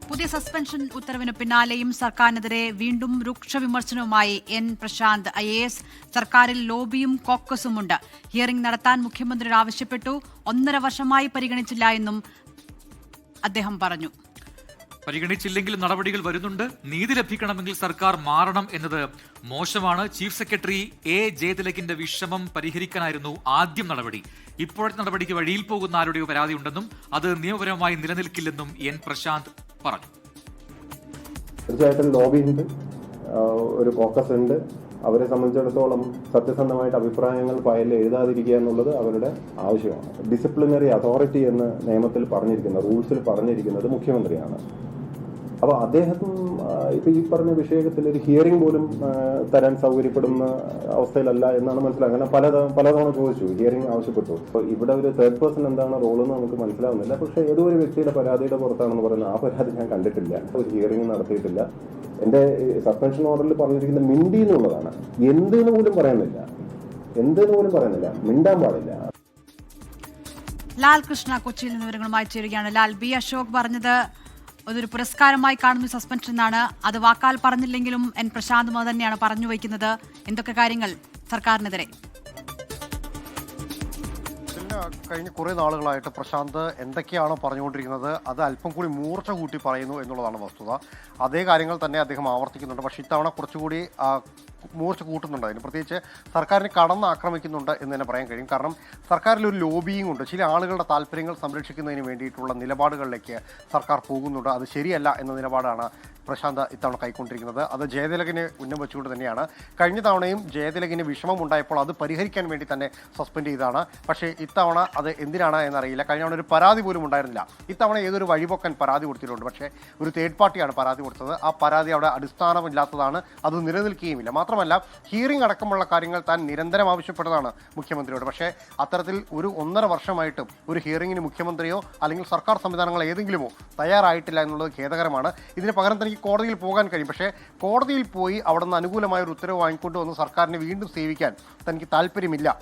പുതിയ സസ്പെൻഷൻ ഉത്തരവിന് പിന്നാലെയും സർക്കാരിനെതിരെ വീണ്ടും രൂക്ഷ വിമർശനവുമായി എൻ പ്രശാന്ത് IAS. സർക്കാരിൽ ലോബിയും കോക്കസുമുണ്ട്. ഹിയറിംഗ് നടത്താൻ മുഖ്യമന്ത്രിയോട് ആവശ്യപ്പെട്ടു. 1.5 വർഷമായി പരിഗണിച്ചില്ല എന്നും അദ്ദേഹം പറഞ്ഞു. പരിഗണിച്ചില്ലെങ്കിലും നടപടികൾ വരുന്നുണ്ട്. നീതി ലഭിക്കണമെങ്കിൽ സർക്കാർ മാറണം എന്നത് മോശമാണ്. Chief secretary A. ജയതിലകിന്റെ വിഷമം പരിഹരിക്കാനായിരുന്നു ആദ്യം നടപടി. ഇപ്പോഴത്തെ നടപടിക്ക് വഴിയിൽ പോകുന്ന ആരുടെയോ പരാതിയുണ്ടെന്നും അത് നിയമപരമായി നിലനിൽക്കില്ലെന്നും എൻ പ്രശാന്ത് പറഞ്ഞു. തീർച്ചയായിട്ടും ലോബി ഉണ്ട്, ഒരു കോക്കസ് ഉണ്ട്. അവരെ സംബന്ധിച്ചിടത്തോളം സത്യസന്ധമായിട്ട് അഭിപ്രായങ്ങൾ ഫയലിൽ എഴുതാതിരിക്കുക എന്നുള്ളത് അവരുടെ ആവശ്യമാണ്. ഡിസിപ്ലിനറി അതോറിറ്റി എന്ന് നിയമത്തിൽ പറഞ്ഞിരിക്കുന്നത്, റൂൾസിൽ പറഞ്ഞിരിക്കുന്നത് മുഖ്യമന്ത്രിയാണ്. അപ്പോൾ അദ്ദേഹത്തും ഇപ്പൊ ഈ പറഞ്ഞ വിഷയത്തിൽ ഒരു ഹിയറിംഗ് പോലും തരാൻ സൗകര്യപ്പെടുന്ന അവസ്ഥയിലല്ല എന്നാണ് മനസ്സിലാക്കുന്നത്. പലതവണ ചോദിച്ചു, ഹിയറിംഗ് ആവശ്യപ്പെട്ടു. അപ്പോൾ ഇവിടെ ഒരു തേർഡ് പേഴ്സൺ എന്താണ് റോളെന്ന് നമുക്ക് മനസ്സിലാവുന്നില്ല. പക്ഷേ ഏതോ ഒരു വ്യക്തിയുടെ പരാതിയുടെ പുറത്താണെന്ന് പറയുന്നത്, ആ പരാതി ഞാൻ കണ്ടിട്ടില്ല, ഒരു ഹിയറിംഗ് നടത്തിയിട്ടില്ല. എന്റെ സസ്പെൻഷൻ ഓർഡറിൽ പറഞ്ഞിരിക്കുന്ന മിണ്ടി എന്നുള്ളതാണ്. എന്തെന്ന് പോലും പറയുന്നില്ല, മിണ്ടാൻ പാടില്ല. ലാൽ കൃഷ്ണ കൊച്ചിയിൽ നിന്ന് വിവരങ്ങളുമായി ചേരുകയാണ്. ലാൽ, B. അശോക് പറഞ്ഞത് അതൊരു പുരസ്കാരമായി കാണുന്ന സസ്പെൻഷൻ എന്നാണ്. അത് വാക്കാൽ പറഞ്ഞില്ലെങ്കിലും എൻ പ്രശാന്ത് തന്നെയാണ് പറഞ്ഞു വയ്ക്കുന്നത്. എന്തൊക്കെ കാര്യങ്ങൾ സർക്കാരിനെതിരെ? കഴിഞ്ഞ കുറേ നാളുകളായിട്ട് പ്രശാന്ത് എന്തൊക്കെയാണ് പറഞ്ഞുകൊണ്ടിരിക്കുന്നത് അത് അല്പം കൂടി മൂർച്ച കൂട്ടി പറയുന്നു എന്നുള്ളതാണ് വസ്തുത. അതേ കാര്യങ്ങൾ തന്നെ അദ്ദേഹം ആവർത്തിക്കുന്നുണ്ട്. പക്ഷേ ഇത്തവണ കുറച്ചുകൂടി മൂർച്ച കൂട്ടുന്നുണ്ട്. അതിന് പ്രത്യേകിച്ച് സർക്കാരിനെ കടന്നാക്രമിക്കുന്നുണ്ട് എന്ന് തന്നെ പറയാൻ കഴിയും. കാരണം സർക്കാരിൽ ഒരു ലോബിയിങ് ഉണ്ട്. ചില ആളുകളുടെ താല്പര്യങ്ങൾ സംരക്ഷിക്കുന്നതിന് വേണ്ടിയിട്ടുള്ള നിലപാടുകളിലേക്ക് സർക്കാർ പോകുന്നുണ്ട്. അത് ശരിയല്ല എന്ന നിലപാടാണ് പ്രശാന്ത് ഇത്തവണ കൈക്കൊണ്ടിരിക്കുന്നത്. അത് ജയതിലകിനെ ഉന്നം വെച്ചുകൊണ്ട് തന്നെയാണ്. കഴിഞ്ഞ തവണയും ജയതിലകിന് വിഷമമുണ്ടായപ്പോൾ അത് പരിഹരിക്കാൻ വേണ്ടി തന്നെ സസ്പെൻഡ് ചെയ്തതാണ്. പക്ഷേ ഇത്തവണ അത് എന്തിനാണ് എന്നറിയില്ല. കഴിഞ്ഞ തവണ ഒരു പരാതി പോലും ഉണ്ടായിരുന്നില്ല. ഇത്തവണ ഏതൊരു വഴിപോക്കൻ പരാതി കൊടുത്തിട്ടുണ്ട്. പക്ഷേ ഒരു തേർഡ് പാർട്ടിയാണ് പരാതി കൊടുത്തത്. ആ പരാതി അവിടെ അടിസ്ഥാനമില്ലാത്തതാണ്, അത് നിലനിൽക്കുകയുമില്ല. മാത്രമല്ല ഹിയറിംഗ് അടക്കമുള്ള കാര്യങ്ങൾ താൻ നിരന്തരം ആവശ്യപ്പെട്ടതാണ് മുഖ്യമന്ത്രിയോട്. പക്ഷേ അത്തരത്തിൽ ഒരു 1.5 വർഷമായിട്ടും ഒരു ഹിയറിംഗിന് മുഖ്യമന്ത്രിയോ അല്ലെങ്കിൽ സർക്കാർ സംവിധാനങ്ങൾ ഏതെങ്കിലുമോ തയ്യാറായിട്ടില്ല എന്നുള്ളത് ഖേദകരമാണ്. ഇതിന് പകരം തനിക്ക് കോടതിയിൽ പോകാൻ കഴിയും. പക്ഷേ കോടതിയിൽ പോയി അവിടെ നിന്ന് അനുകൂലമായ ഒരു ഉത്തരവ് വാങ്ങിക്കൊണ്ട് വന്ന് സർക്കാരിനെ വീണ്ടും സേവിക്കാൻ തനിക്ക് താല്പര്യമില്ല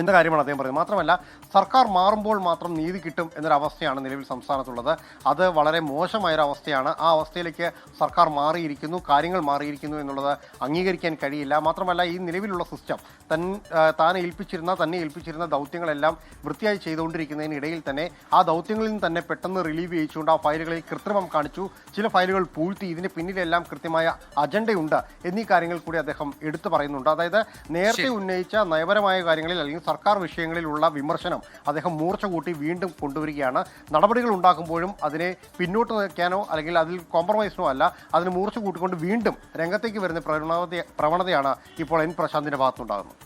എന്ന കാര്യമാണ് അദ്ദേഹം പറയുന്നത്. മാത്രമല്ല സർക്കാർ മാറുമ്പോൾ മാത്രം നീതി കിട്ടും എന്നൊരവസ്ഥയാണ് നിലവിൽ സംസ്ഥാനത്തുള്ളത്. അത് വളരെ മോശമായൊരവസ്ഥയാണ്. ആ അവസ്ഥയിലേക്ക് സർക്കാർ മാറിയിരിക്കുന്നു, കാര്യങ്ങൾ മാറിയിരിക്കുന്നു എന്നുള്ളത് അംഗീകരിക്കാൻ കഴിയില്ല. മാത്രമല്ല ഈ നിലവിലുള്ള സിസ്റ്റം തന്നെ ഏൽപ്പിച്ചിരുന്ന ദൗത്യങ്ങളെല്ലാം വൃത്തിയായി ചെയ്തുകൊണ്ടിരിക്കുന്നതിനിടയിൽ തന്നെ ആ ദൗത്യങ്ങളിൽ നിന്ന് തന്നെ പെട്ടെന്ന് റിലീവ് ചെയ്യിച്ചുകൊണ്ട് ആ ഫയലുകളിൽ കൃത്രിമം കാണിച്ചു, ചില ഫയലുകൾ പൂഴ്ത്തി, ഇതിന് പിന്നിലെല്ലാം കൃത്യമായ അജണ്ടയുണ്ട് എന്നീ കാര്യങ്ങൾ കൂടി അദ്ദേഹം എടുത്തു പറയുന്നുണ്ട്. അതായത് നേരത്തെ ഉന്നയിച്ച നയപരമായ കാര്യങ്ങളിൽ അല്ലെങ്കിൽ സർക്കാർ വിഷയങ്ങളിലുള്ള വിമർശനം അദ്ദേഹം മൂർച്ച കൂട്ടി വീണ്ടും കൊണ്ടുവരികയാണ്. നടപടികൾ ഉണ്ടാക്കുമ്പോഴും അതിനെ പിന്നോട്ട് വയ്ക്കാനോ അല്ലെങ്കിൽ അതിൽ കോംപ്രമൈസിനോ അല്ല, അതിന് മൂർച്ച കൂട്ടിക്കൊണ്ട് വീണ്ടും രംഗത്തേക്ക് വരുന്ന പ്രവണതയാണ് ഇപ്പോൾ എൻ പ്രശാന്തിന്റെ ഭാഗത്തുണ്ടാകുന്നത്.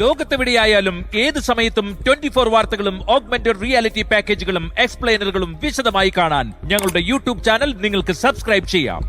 ലോകത്തെവിടെയായാലും ഏത് സമയത്തും 24 വാർത്തകളും ഓഗ്മെന്റഡ് റിയാലിറ്റി പാക്കേജുകളും എക്സ്പ്ലെയിനറുകളും വിശദമായി കാണാൻ ഞങ്ങളുടെ YouTube ചാനൽ നിങ്ങൾക്ക് സബ്സ്ക്രൈബ് ചെയ്യാം.